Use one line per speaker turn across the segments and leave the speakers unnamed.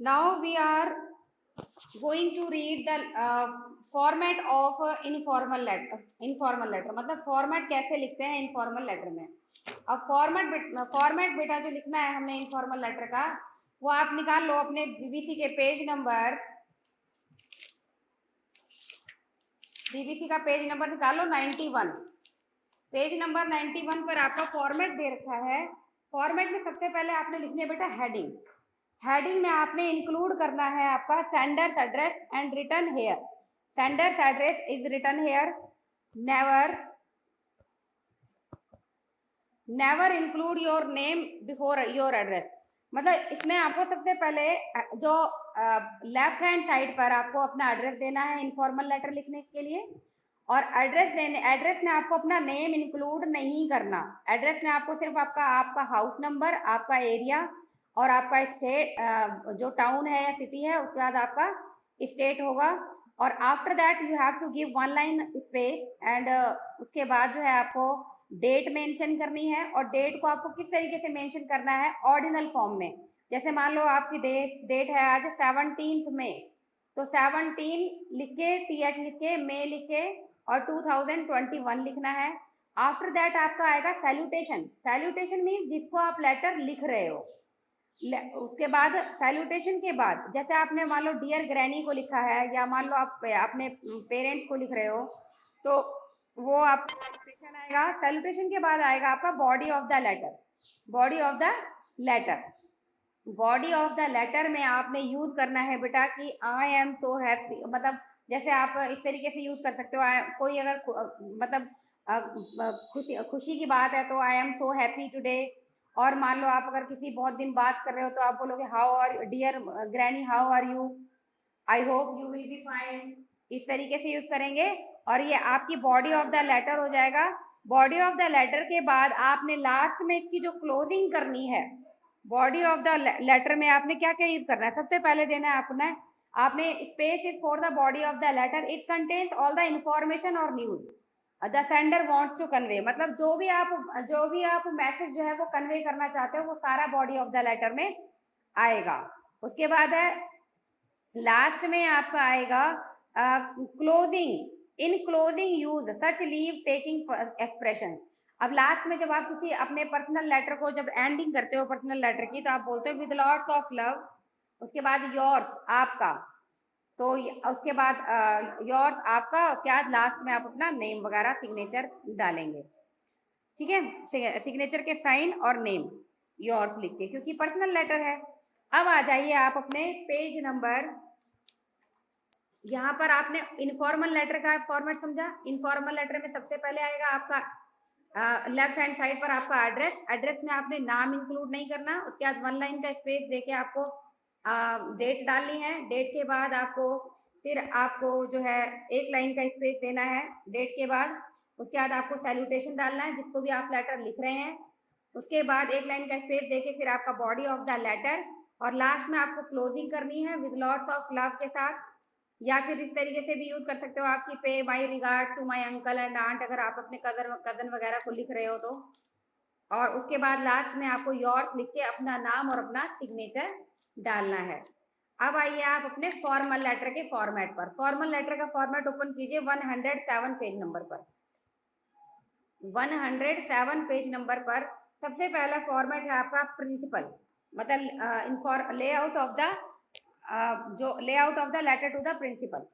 Now we are going to read the format of informal letter. informal letter मतलब format कैसे लिखते हैं informal letter में। अब फॉर्मेट बेटा जो लिखना है हमने इनफॉर्मल लेटर का, वो आप निकाल लो अपने बीबीसी के बीबीसी का पेज नंबर निकालो 91। पेज नंबर 91 पर आपका फॉर्मेट दे रखा है। फॉर्मेट में सबसे पहले आपने लिखनी है बेटा हेडिंग। हेडिंग में आपने इंक्लूड करना है आपका sender's address and return here. Sender's address is return here. Never include your name before your address. मतलब इसमें आपको सबसे पहले जो लेफ्ट हैंड साइड पर आपको अपना एड्रेस देना है इनफॉर्मल लेटर लिखने के लिए, और एड्रेस में आपको अपना नेम इंक्लूड नहीं करना। एड्रेस में आपको सिर्फ आपका हाउस नंबर, आपका एरिया और आपका स्टेट, जो टाउन है या सिटी है, उसके बाद आपका स्टेट होगा। और after that you have to give 1 line space and उसके बाद जो है आपको डेट मेंशन करनी है। और डेट को आपको किस तरीके से मेंशन करना है, ऑर्डिनल फॉर्म में। जैसे मान लो आपकी डेट है आज 17 मई, तो 17 लिख के, TH लिख के, मे लिख के और 2021 लिखना है। आफ्टर दैट आपका आएगा सैल्यूटेशन। सैल्यूटेशन मीन्स जिसको आप लेटर लिख रहे हो। उसके बाद सैल्यूटेशन के बाद जैसे आपने मान लो डियर ग्रैनी को लिखा है, या मान लो आप अपने पेरेंट्स को लिख रहे हो, तो वो आपका सैल्यूटेशन आएगा। सैल्यूटेशन के बाद आएगा आपका body of the letter. Body of the letter, body of the letter में आपने यूज करना है बेटा कि आई एम सो हैप्पी। मतलब जैसे आप इस तरीके से यूज कर सकते हो, कोई अगर मतलब खुशी की बात है तो I am so happy today. और मान लो आप अगर किसी बहुत दिन बात कर रहे हो तो आप बोलोगे how are dear granny, how are you, I hope you will be fine. इस तरीके से यूज करेंगे और ये आपकी बॉडी ऑफ द लेटर हो जाएगा। बॉडी ऑफ द लेटर के बाद आपने लास्ट में इसकी जो क्लोजिंग करनी है, बॉडी ऑफ द लेटर में आपने क्या क्या यूज करना है, सबसे पहले देना है आपने space is for the body of the letter, it contains all the information और news the sender wants to convey. मतलब जो भी आप मैसेज जो है वो कन्वे करना चाहते हो वो सारा बॉडी ऑफ द लेटर में आएगा। उसके बाद है लास्ट में आपका आएगा क्लोजिंग। इन closing use such leave taking expression. अब लास्ट में जब आप किसी अपने पर्सनल लेटर को जब एंडिंग करते हो पर्सनल लेटर की, तो आप बोलते हो विद लॉट्स ऑफ लव, उसके बाद योर्स आपका, तो उसके बाद योर्स आपका, उसके बाद लास्ट में आप अपना नेम वगैरह सिग्नेचर डालेंगे। ठीक है, सिग्नेचर के साइन और नेम योर्स लिख के, क्योंकि पर्सनल लेटर है। अब आ जाइए आप अपने पेज नंबर, यहाँ पर आपने इनफॉर्मल लेटर का फॉर्मेट समझा। इनफॉर्मल लेटर में सबसे पहले आएगा आपका लेफ्ट हैंड साइड पर आपका एड्रेस। एड्रेस में आपने नाम इंक्लूड नहीं करना। उसके बाद 1 लाइन का स्पेस देके आपको डेट डालनी है। डेट के बाद फिर आपको जो है 1 लाइन का स्पेस देना है डेट के बाद। उसके बाद आपको सैल्यूटेशन डालना है जिसको भी आप लेटर लिख रहे हैं। उसके बाद 1 लाइन का स्पेस देके फिर आपका बॉडी ऑफ द लेटर, और लास्ट में आपको क्लोजिंग करनी है विद लॉट्स ऑफ लव के साथ। या फिर इस तरीके से भी यूज कर सकते हो आपकी pay my regard to my uncle and aunt, अगर आप अपने कजन वगैरह को लिख रहे हो तो। और उसके बाद लास्ट में आपको योर्स लिख के अपना नाम और अपना सिग्नेचर डालना है। अब आइए आप अपने फॉर्मल लेटर के फॉर्मेट पर। फॉर्मल लेटर का फॉर्मेट ओपन कीजिए 107 पेज नंबर पर। 107 पेज नंबर पर सबसे पहला फॉर्मेट है आपका प्रिंसिपल, मतलब लेआउट ऑफ द जो layout of the letter to the principal.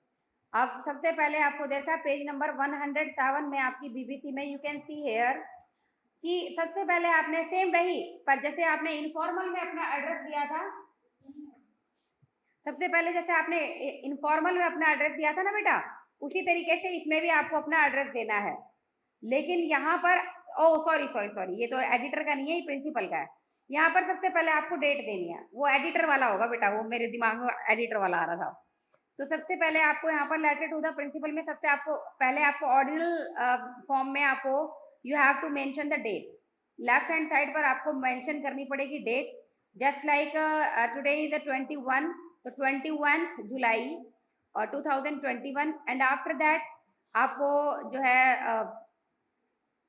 अब सबसे पहले आपको देखा पेज नंबर 107 में आपकी बीबीसी में यू कैन सी हेयर कि सबसे पहले आपने सेम वही पर जैसे आपने इनफॉर्मल में अपना एड्रेस दिया था, सबसे पहले जैसे आपने इनफॉर्मल में अपना एड्रेस दिया था ना बेटा, उसी तरीके से इसमें भी आपको अपना एड्रेस देना है। लेकिन यहाँ पर सॉरी ये तो एडिटर का नहीं है, ये प्रिंसिपल का है। यहाँ पर सबसे पहले आपको डेट देनी है, वो एडिटर वाला होगा बेटा, वो मेरे दिमाग में एडिटर वाला आ रहा था। तो सबसे पहले आपको यहाँ पर लेटर टू द प्रिंसिपल में सबसे पहले आपको ऑर्डिनल फॉर्म में आपको you have to mention the date. Left hand side पर आपको मेंशन करनी पड़ेगी date, just like today is the 21, तो 21 जुलाई और 2021। एंड आफ्टर दैट आपको जो है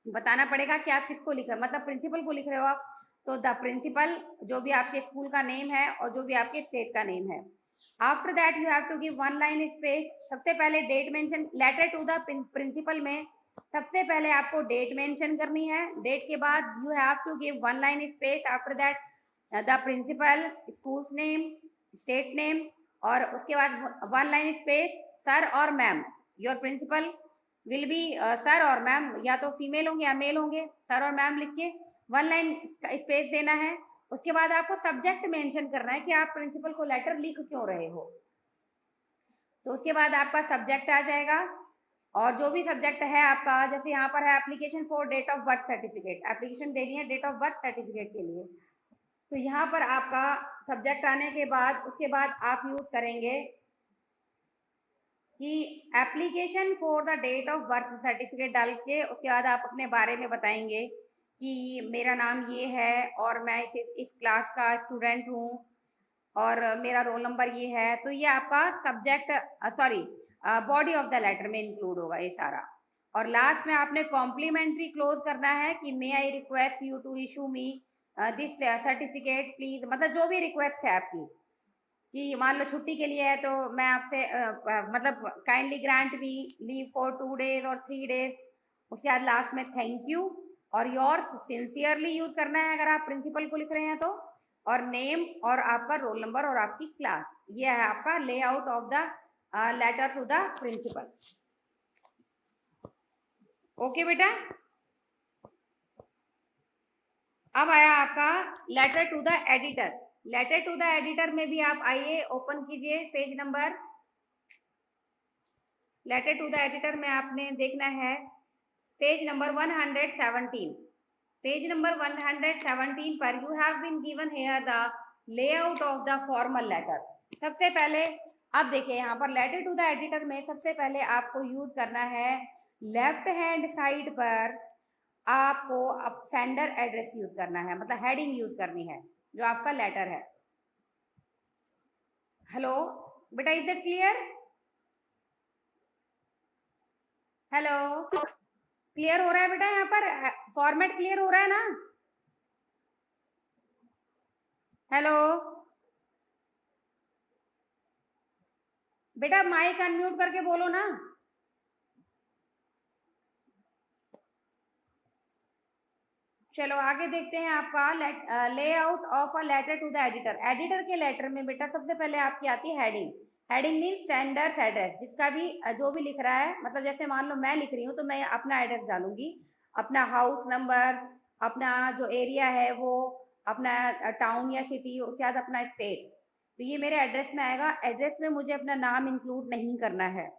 बताना पड़ेगा कि आप किसको लिख रहे हो, मतलब प्रिंसिपल को लिख रहे हो आप, तो द प्रिंसिपल, जो भी आपके स्कूल का नेम है और जो भी आपके स्टेट का नेम है। After that you have to give one line space. सबसे पहले date mention, letter to the principal में सबसे पहले आपको डेट मेंशन करनी है। डेट के बाद you have to give one line space. After that the principal, school name, state name, और उसके बाद वन लाइन स्पेस सर और ma'am. Your principal will be sir और मैम, या तो फीमेल होंगे या मेल होंगे, सर और मैम लिख के वन लाइन स्पेस देना है। उसके बाद आपको सब्जेक्ट मेंशन करना है कि आप प्रिंसिपल को लेटर लिख क्यों रहे हो। तो उसके बाद आपका सब्जेक्ट आ जाएगा, और जो भी सब्जेक्ट है आपका, जैसे यहाँ पर है application for date of birth certificate, application देनी है डेट ऑफ बर्थ सर्टिफिकेट के लिए। तो यहाँ पर आपका सब्जेक्ट आने के बाद उसके बाद आप यूज करेंगे कि application for the date of birth certificate डाल के उसके बाद आप अपने बारे में बताएंगे कि मेरा नाम ये है और मैं इस क्लास का स्टूडेंट हूँ और मेरा रोल नंबर ये है। तो ये आपका subject, sorry, body of the letter में इंक्लूड होगा ये सारा। और लास्ट में आपने कॉम्प्लीमेंट्री क्लोज करना है कि may I request you to issue me this certificate please, मतलब जो भी रिक्वेस्ट है आपकी, कि मान लो छुट्टी के लिए है तो मैं आपसे मतलब kindly grant me leave for 2 days और 3 days। उसके बाद लास्ट में थैंक यू और योर सिंसियरली यूज करना है अगर आप प्रिंसिपल को लिख रहे हैं तो, और नेम और आपका रोल नंबर और आपकी क्लास। ये है आपका layout of the letter to the principal. Okay बेटा, अब आया आपका letter to the editor. Letter to the editor में भी आप आइए, ओपन कीजिए page number. Letter to the editor में आपने देखना है पेज नंबर 117। पेज नंबर 117 पर you have been given here the layout of the formal letter. सबसे पहले अब देखिए यहाँ पर लेटर टू द एडिटर में सबसे पहले आपको यूज करना है, लेफ्ट हैंड साइड पर आपको अब सेंडर एड्रेस यूज करना है, मतलब हेडिंग यूज करनी है जो आपका लेटर है। हेलो बेटा, is it clear? Hello, clear हो रहा है बेटा? यहाँ पर फॉर्मेट क्लियर हो रहा है ना? हेलो बेटा, माइक अनम्यूट करके बोलो ना। चलो आगे देखते हैं आपका layout of a letter to the editor. Editor के लेटर में बेटा सबसे पहले आपकी आती है heading. Heading means sender's address, जिसका भी जो भी लिख रहा है, मतलब जैसे मान लो मैं लिख रही हूँ तो मैं अपना एड्रेस डालूंगी, अपना हाउस नंबर, अपना जो एरिया है वो, अपना टाउन या सिटी, उसके बाद अपना स्टेट। तो ये मेरे एड्रेस में आएगा। एड्रेस में मुझे अपना नाम इंक्लूड नहीं करना है।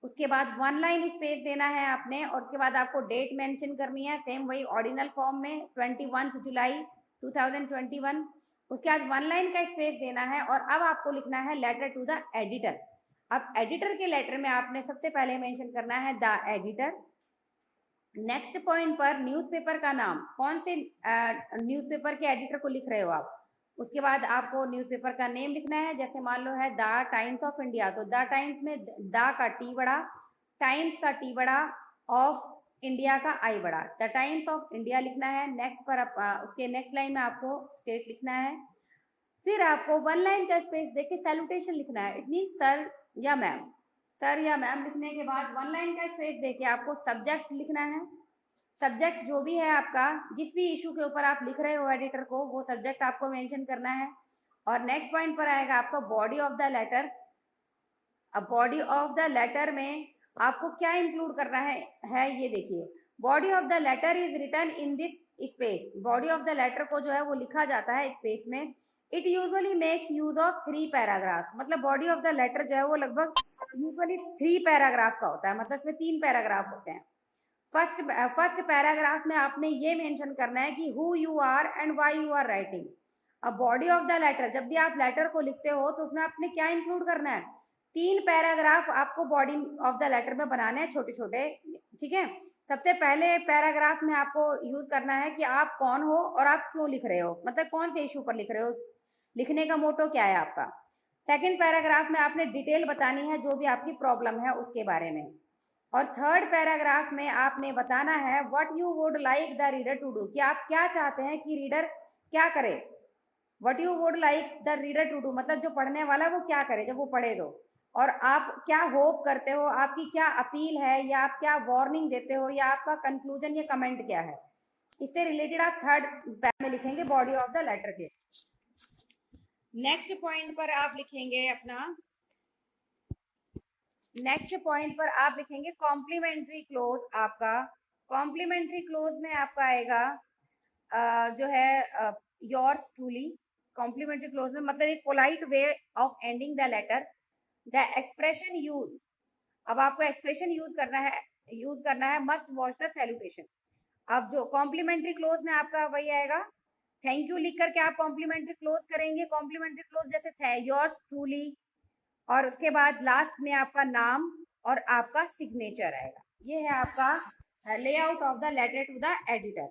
उसके बाद वन लाइन स्पेस देना है आपने, और उसके बाद आपको डेट मेंशन करनी है, सेम वही ऑर्डिनल फॉर्म में 21 जुलाई 2021। उसके बाद वन लाइन का स्पेस देना है, और अब आपको लिखना है लेटर टू द एडिटर। अब एडिटर के लेटर में आपने सबसे पहले मेंशन करना है द एडिटर। नेक्स्ट पॉइंट पर न्यूज़पेपर का नाम, कौन से न्यूज़पेपर के एडिटर को लिख रहे हो आप। उसके बाद आपको न्यूज़पेपर का नेम लिखना है, जैसे मान लो है द टाइम्स ऑफ इंडिया, तो द टाइम्स में द का टी बड़ा, टाइम्स का टी बड़ा, ऑफ इंडिया का आई बड़ा, द टाइम्स ऑफ इंडिया लिखना है। नेक्स्ट पर उसके नेक्स्ट लाइन में आपको स्टेट लिखना है। फिर आपको वन लाइन का स्पेस देके सैल्यूटेशन लिखना है, इट मीन सर या मैम। सर या मैम लिखने के बाद वन लाइन का स्पेस देके आपको सब्जेक्ट लिखना है। सब्जेक्ट जो भी है आपका, जिस भी इशू के ऊपर आप लिख रहे हो एडिटर को, वो सब्जेक्ट आपको मेंशन करना है। और नेक्स्ट पॉइंट पर आएगा आपका बॉडी ऑफ द लेटर। अब बॉडी ऑफ द लेटर में आपको क्या इंक्लूड करना है ये देखिए। Body of the letter is written in this space. Body of the letter को जो है वो लिखा जाता है स्पेस में। It usually makes use of 3 paragraph, मतलब बॉडी ऑफ द लेटर जो है वो लगभग यूजुअली 3 पैराग्राफ का होता है, मतलब इसमें 3 पैराग्राफ होते हैं। फर्स्ट पैराग्राफ में आपने ये मेंशन करना है कि who you are and why you are writing. अब बॉडी ऑफ द लेटर, जब भी आप लेटर को लिखते हो तो उसमें आपने क्या इंक्लूड करना है, 3 पैराग्राफ आपको बॉडी ऑफ द लेटर में बनाने हैं, छोटे छोटे, ठीक है। सबसे पहले पैराग्राफ में आपको यूज करना है कि आप कौन हो और आप क्यों लिख रहे हो, मतलब कौन से इशू पर लिख रहे हो, लिखने का मोटो क्या है आपका। सेकंड पैराग्राफ में आपने डिटेल बतानी है जो भी आपकी प्रॉब्लम है उसके बारे में। और थर्ड पैराग्राफ में आपने बताना है what you would like the reader to do, कि आप क्या चाहते हैं कि रीडर क्या करे, what you would like the reader to do, मतलब जो पढ़ने वाला वो क्या करे जब वो पढ़े तो, और आप क्या होप करते हो, आपकी क्या अपील है, या आप क्या वार्निंग देते हो, या आपका कंक्लूजन या कमेंट क्या है। इससे रिलेटेड आप थर्ड में लिखेंगे बॉडी ऑफ द लेटर के। नेक्स्ट पॉइंट पर आप लिखेंगे अपना, नेक्स्ट पॉइंट पर आप लिखेंगे कॉम्प्लीमेंट्री क्लोज। आपका कॉम्प्लीमेंट्री क्लोज में आपका आएगा जो है योर्स ट्रूली। कॉम्प्लीमेंट्री क्लोज में मतलब एक polite way of ending the letter. The expression use, अब आपको एक्सप्रेशन यूज करना है मस्ट वॉच द सैल्यूटेशन। अब जो कॉम्प्लीमेंट्री क्लोज में आपका वही आएगा, थैंक यू लिख करके आप कॉम्प्लीमेंट्री क्लोज करेंगे। कॉम्प्लीमेंट्री क्लोज जैसे योर्स ट्रूली, और उसके बाद लास्ट में आपका नाम और आपका सिग्नेचर आएगा। ये है आपका layout of the letter to the editor.